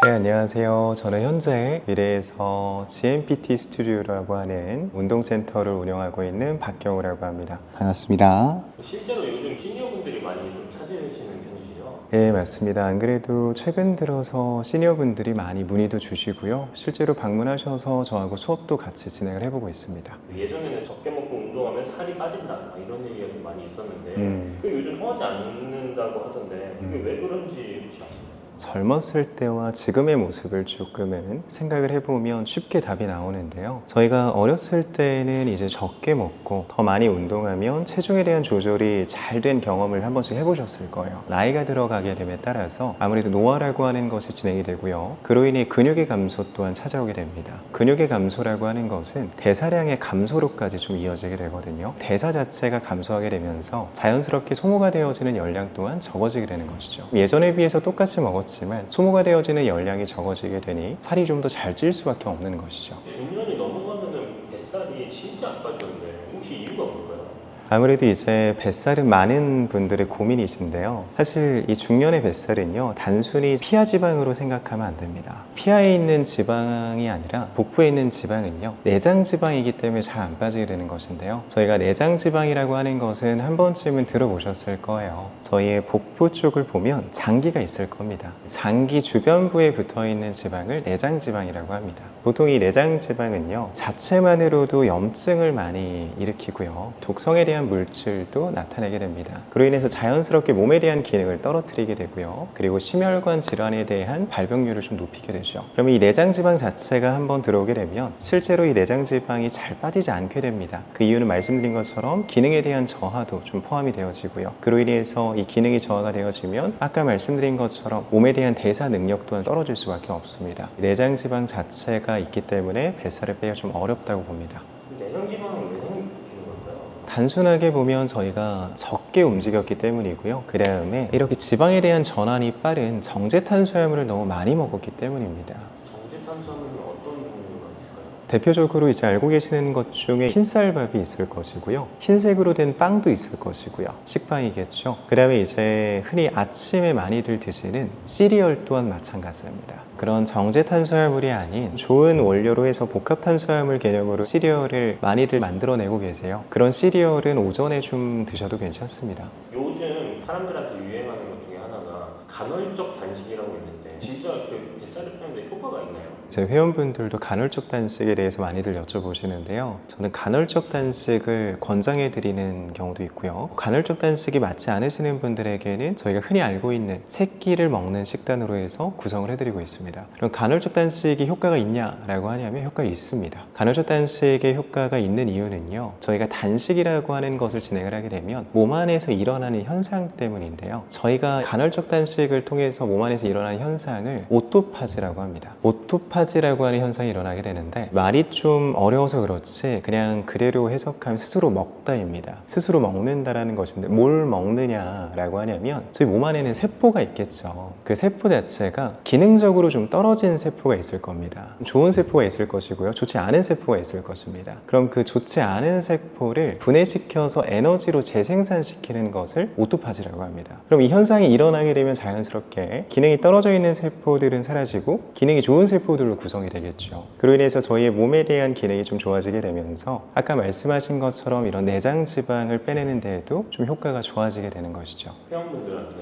네, 안녕하세요. 저는 현재 미래에서 GMPT 스튜디오라고 하는 운동센터를 운영하고 있는 박경우라고 합니다. 반갑습니다. 실제로 요즘 시니어분들이 많이 좀 찾으시는 편이시죠? 네, 맞습니다. 안 그래도 최근 들어서 시니어분들이 많이 문의도 주시고요. 실제로 방문하셔서 저하고 수업도 같이 진행을 해보고 있습니다. 예전에는 적게 먹고 운동하면 살이 빠진다 이런 얘기가 좀 많이 있었는데 그게 요즘 통하지 않는다고 하던데 그게 왜 그런지 혹시 아시나요? 젊었을 때와 지금의 모습을 조금은 생각을 해보면 쉽게 답이 나오는데요. 저희가 어렸을 때는 이제 적게 먹고 더 많이 운동하면 체중에 대한 조절이 잘 된 경험을 한 번씩 해보셨을 거예요. 나이가 들어가게 됨에 따라서 아무래도 노화라고 하는 것이 진행이 되고요. 그로 인해 근육의 감소 또한 찾아오게 됩니다. 근육의 감소라고 하는 것은 대사량의 감소로까지 좀 이어지게 되거든요. 대사 자체가 감소하게 되면서 자연스럽게 소모가 되어지는 열량 또한 적어지게 되는 것이죠. 예전에 비해서 똑같이 먹었지만 소모가 되어지는 열량이 적어지게 되니 살이 좀 더 잘 찔 수밖에 없는 것이죠. 중년이 넘어가면은 뱃살이 진짜 안 빠지는데 혹시 이유가 뭘까요? 아무래도 이제 뱃살은 많은 분들의 고민이신데요. 사실 이 중년의 뱃살은요, 단순히 피하 지방으로 생각하면 안 됩니다. 피하에 있는 지방이 아니라 복부에 있는 지방은요, 내장 지방이기 때문에 잘 안 빠지게 되는 것인데요. 저희가 내장 지방이라고 하는 것은 한 번쯤은 들어보셨을 거예요. 저희의 복부 쪽을 보면 장기가 있을 겁니다. 장기 주변부에 붙어 있는 지방을 내장 지방이라고 합니다. 보통 이 내장 지방은요, 자체만으로도 염증을 많이 일으키고요, 독성에 대한 물질도 나타내게 됩니다. 그로 인해서 자연스럽게 몸에 대한 기능을 떨어뜨리게 되고요. 그리고 심혈관 질환에 대한 발병률을 좀 높이게 되죠. 그러면 이 내장지방 자체가 한번 들어오게 되면 실제로 이 내장지방이 잘 빠지지 않게 됩니다. 그 이유는 말씀드린 것처럼 기능에 대한 저하도 좀 포함이 되어지고요. 그로 인해서 이 기능이 저하가 되어지면 아까 말씀드린 것처럼 몸에 대한 대사 능력 또한 떨어질 수밖에 없습니다. 내장지방 자체가 있기 때문에 뱃살을 빼기가 좀 어렵다고 봅니다. 내장지방은 왜 생기는 걸까요? 단순하게 보면 저희가 적게 움직였기 때문이고요. 그 다음에 이렇게 지방에 대한 전환이 빠른 정제 탄수화물을 너무 많이 먹었기 때문입니다. 정제 탄수화물은 어떤 종류가 있을까요? 대표적으로 이제 알고 계시는 것 중에 흰쌀밥이 있을 것이고요. 흰색으로 된 빵도 있을 것이고요. 식빵이겠죠. 그 다음에 이제 흔히 아침에 많이들 드시는 시리얼 또한 마찬가지입니다. 그런 정제 탄수화물이 아닌 좋은 원료로 해서 복합 탄수화물 개념으로 시리얼을 많이들 만들어내고 계세요. 그런 시리얼은 오전에 좀 드셔도 괜찮습니다. 요즘 사람들한테 유행하는 것 중에 하나가 간헐적 단식이라고 있는데 진짜 그 뱃살을 빼는데 효과가 있나요? 제 회원분들도 간헐적 단식에 대해서 많이들 여쭤보시는데요. 저는 간헐적 단식을 권장해 드리는 경우도 있고요. 간헐적 단식이 맞지 않으시는 분들에게는 저희가 흔히 알고 있는 세 끼를 먹는 식단으로 해서 구성을 해드리고 있습니다. 그럼 간헐적 단식이 효과가 있냐라고 하냐면 효과가 있습니다. 간헐적 단식의 효과가 있는 이유는요, 저희가 단식이라고 하는 것을 진행을 하게 되면 몸 안에서 일어나는 현상 때문인데요. 저희가 간헐적 단식을 통해서 몸 안에서 일어나는 현상을 오토파지라고 합니다. 오토파지라고 하는 현상이 일어나게 되는데, 말이 좀 어려워서 그렇지 그냥 그대로 해석하면 스스로 먹다입니다. 스스로 먹는다라는 것인데, 뭘 먹느냐라고 하냐면 저희 몸 안에는 세포가 있겠죠. 그 세포 자체가 기능적으로 좀 떨어진 세포가 있을 겁니다. 좋은 세포가 있을 것이고요, 좋지 않은 세포가 있을 것입니다. 그럼 그 좋지 않은 세포를 분해시켜서 에너지로 재생산시키는 것을 오토파지라고 합니다. 그럼 이 현상이 일어나게 되면 자연스럽게 기능이 떨어져 있는 세포들은 사라지고 기능이 좋은 세포들로 구성이 되겠죠. 그로 인해서 저희의 몸에 대한 기능이 좀 좋아지게 되면서 아까 말씀하신 것처럼 이런 내장 지방을 빼내는 데에도 좀 효과가 좋아지게 되는 것이죠. 회원분들한테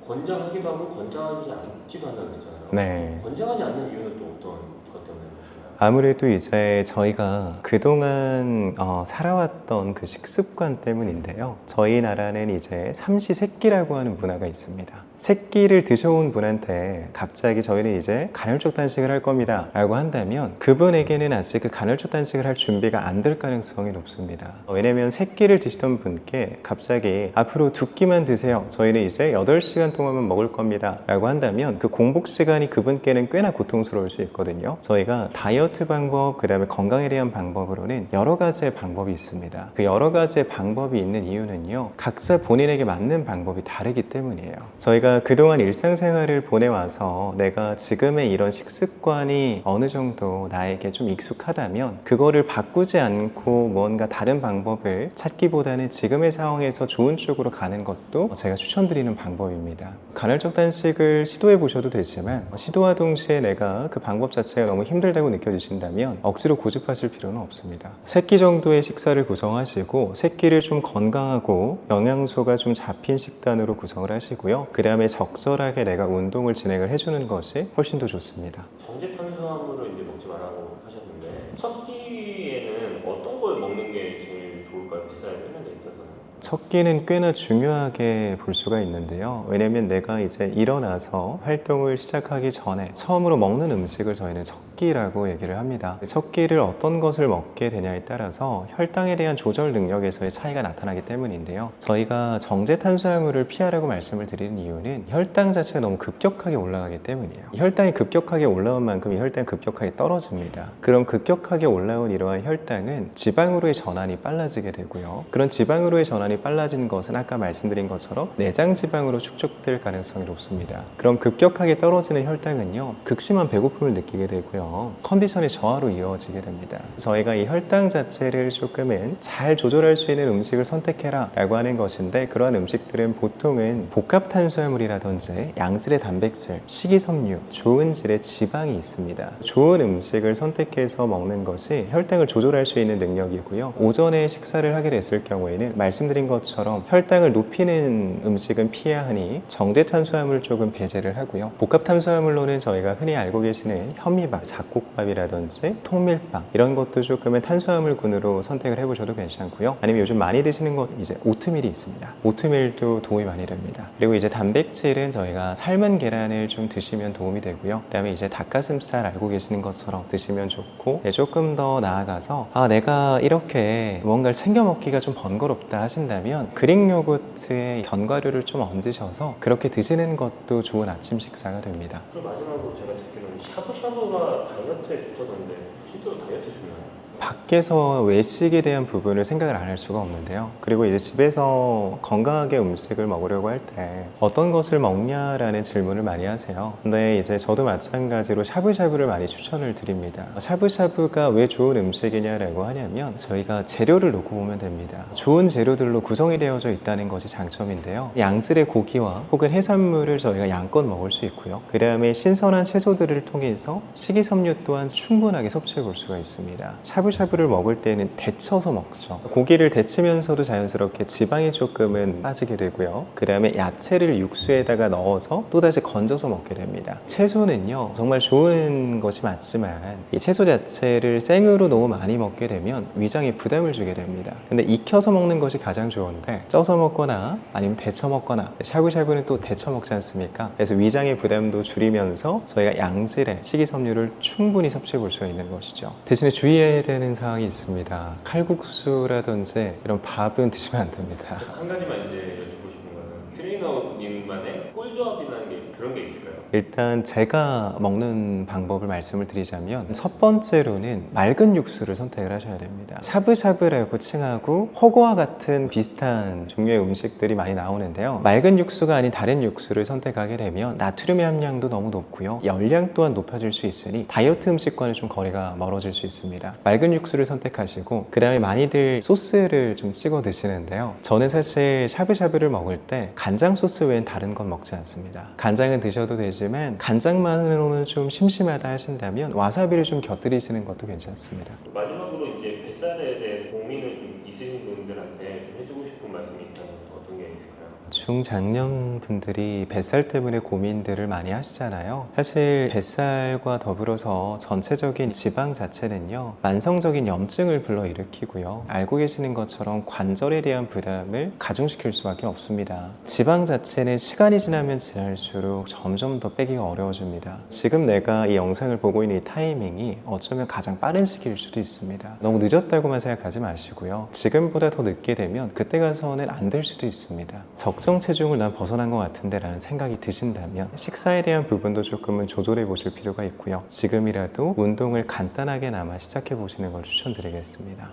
권장하기도 하고 권장하지 않지도 않는다고 했잖아요. 네. 권장하지 않는 이유는 또 어떤 것 때문에 그러시나요? 아무래도 이제 저희가 그동안 살아왔던 그 식습관 때문인데요. 저희 나라는 이제 삼시세끼라고 하는 문화가 있습니다. 새끼를 드셔온 분한테 갑자기 저희는 이제 간헐적 단식을 할 겁니다 라고 한다면 그분에게는 아직 그 간헐적 단식을 할 준비가 안 될 가능성이 높습니다. 왜냐면 새끼를 드시던 분께 갑자기 앞으로 2끼만 드세요, 저희는 이제 8시간 동안만 먹을 겁니다 라고 한다면 그 공복 시간이 그분께는 꽤나 고통스러울 수 있거든요. 저희가 다이어트 방법, 그 다음에 건강에 대한 방법으로는 여러 가지의 방법이 있습니다. 그 여러 가지의 방법이 있는 이유는요, 각자 본인에게 맞는 방법이 다르기 때문이에요. 저희가 내가 그동안 일상생활을 보내와서 내가 지금의 이런 식습관이 어느 정도 나에게 좀 익숙하다면 그거를 바꾸지 않고 뭔가 다른 방법을 찾기보다는 지금의 상황에서 좋은 쪽으로 가는 것도 제가 추천드리는 방법입니다. 간헐적 단식을 시도해 보셔도 되지만 시도와 동시에 내가 그 방법 자체가 너무 힘들다고 느껴지신다면 억지로 고집하실 필요는 없습니다. 3끼 정도의 식사를 구성하시고 3끼를 좀 건강하고 영양소가 좀 잡힌 식단으로 구성을 하시고요. 그 다음에 적절하게 내가 운동을 진행을 해주는 것이 훨씬 더 좋습니다. 정제 탄수화물을 이제 먹지 말라고 하셨는데 첫 끼에는 어떤 걸 먹는 게 제일 좋을까요? 뱃살 빼는 데 있어서는? 첫 끼는 꽤나 중요하게 볼 수가 있는데요. 왜냐면 내가 이제 일어나서 활동을 시작하기 전에 처음으로 먹는 음식을 저희는 첫 끼라고 얘기를 합니다. 첫 끼를 어떤 것을 먹게 되냐에 따라서 혈당에 대한 조절 능력에서의 차이가 나타나기 때문인데요. 저희가 정제 탄수화물을 피하라고 말씀을 드리는 이유는 혈당 자체가 너무 급격하게 올라가기 때문이에요. 혈당이 급격하게 올라온 만큼 이 혈당이 급격하게 떨어집니다. 그럼 급격하게 올라온 이러한 혈당은 지방으로의 전환이 빨라지게 되고요. 그런 지방으로의 전환이 빨라진 것은 아까 말씀드린 것처럼 내장 지방으로 축적될 가능성이 높습니다. 그럼 급격하게 떨어지는 혈당은요, 극심한 배고픔을 느끼게 되고요, 컨디션의 저하로 이어지게 됩니다. 저희가 이 혈당 자체를 조금은 잘 조절할 수 있는 음식을 선택해라 라고 하는 것인데, 그러한 음식들은 보통은 복합 탄수화물이라든지 양질의 단백질, 식이섬유, 좋은 질의 지방이 있습니다. 좋은 음식을 선택해서 먹는 것이 혈당을 조절할 수 있는 능력이고요. 오전에 식사를 하게 됐을 경우에는 말씀드린 것처럼 혈당을 높이는 음식은 피해야 하니 정제 탄수화물 쪽은 배제를 하고요. 복합 탄수화물로는 저희가 흔히 알고 계시는 현미밥, 잡곡밥이라든지 통밀밥 이런 것도 조금은 탄수화물군으로 선택을 해보셔도 괜찮고요. 아니면 요즘 많이 드시는 것 이제 오트밀이 있습니다. 오트밀도 도움이 많이 됩니다. 그리고 이제 단백질은 저희가 삶은 계란을 좀 드시면 도움이 되고요. 그다음에 이제 닭가슴살 알고 계시는 것처럼 드시면 좋고, 조금 더 나아가서 내가 이렇게 뭔가를 챙겨 먹기가 좀 번거롭다 하신다면 그릭 요거트에 견과류를 좀 얹으셔서 그렇게 드시는 것도 좋은 아침 식사가 됩니다. 그리고 마지막으로 제가 듣기로는 샤브샤브가 다이어트에 좋다던데 실제로 다이어트에 좋나요? 밖에서 외식에 대한 부분을 생각을 안 할 수가 없는데요. 그리고 이제 집에서 건강하게 음식을 먹으려고 할 때 어떤 것을 먹냐라는 질문을 많이 하세요. 근데 이제 저도 마찬가지로 샤브샤브를 많이 추천을 드립니다. 샤브샤브가 왜 좋은 음식이냐라고 하냐면 저희가 재료를 놓고 보면 됩니다. 좋은 재료들로 구성이 되어져 있다는 것이 장점인데요. 양질의 고기와 혹은 해산물을 저희가 양껏 먹을 수 있고요. 그 다음에 신선한 채소들을 통해서 식이섬유 또한 충분하게 섭취해 볼 수가 있습니다. 샤브샤브를 먹을 때는 데쳐서 먹죠. 고기를 데치면서도 자연스럽게 지방이 조금은 빠지게 되고요. 그 다음에 야채를 육수에다가 넣어서 또다시 건져서 먹게 됩니다. 채소는요, 정말 좋은 것이 맞지만 이 채소 자체를 생으로 너무 많이 먹게 되면 위장에 부담을 주게 됩니다. 근데 익혀서 먹는 것이 가장 좋은데 쪄서 먹거나 아니면 데쳐 먹거나, 샤브샤브는 또 데쳐 먹지 않습니까? 그래서 위장의 부담도 줄이면서 저희가 양질의 식이섬유를 충분히 섭취해 볼 수가 있는 것이죠. 대신에 주의해야 되는 사항이 있습니다. 칼국수라든지 이런 밥은 드시면 안 됩니다. 한 가지만 이제 여쭙고 싶은 거는 트레이너님만의 꿀조합이라는 게 그런 게 있을까요? 일단 제가 먹는 방법을 말씀을 드리자면 첫 번째로는 맑은 육수를 선택을 하셔야 됩니다. 샤브샤브라고 칭하고 허거와 같은 비슷한 종류의 음식들이 많이 나오는데요. 맑은 육수가 아닌 다른 육수를 선택하게 되면 나트륨의 함량도 너무 높고요. 열량 또한 높아질 수 있으니 다이어트 음식과는 좀 거리가 멀어질 수 있습니다. 맑은 육수를 선택하시고, 그 다음에 많이들 소스를 좀 찍어 드시는데요. 저는 사실 샤브샤브를 먹을 때 간장 소스 외엔 다른 건 먹지 않습니다. 간장은 드셔도 되지만 간장만으로는 좀 심심하다 하신다면 와사비를 좀 곁들이시는 것도 괜찮습니다. 마지막으로 이제 뱃살에 대해 고민을 좀 있으신 분들한테 좀 해주고 싶은 말씀이 있다면 어떤 게 있을까요? 중장년 분들이 뱃살 때문에 고민들을 많이 하시잖아요. 사실 뱃살과 더불어서 전체적인 지방 자체는요, 만성적인 염증을 불러일으키고요, 알고 계시는 것처럼 관절에 대한 부담을 가중시킬 수밖에 없습니다. 지방 자체는 시간이 지나면 지날수록 점점 더 빼기가 어려워집니다. 지금 내가 이 영상을 보고 있는 이 타이밍이 어쩌면 가장 빠른 시기일 수도 있습니다. 너무 늦었다고만 생각하지 마시고요, 지금보다 더 늦게 되면 그때 가서는 안 될 수도 있습니다. 적정 체중을 난 벗어난 것 같은데 라는 생각이 드신다면 식사에 대한 부분도 조금은 조절해 보실 필요가 있고요. 지금이라도 운동을 간단하게나마 시작해 보시는 걸 추천드리겠습니다.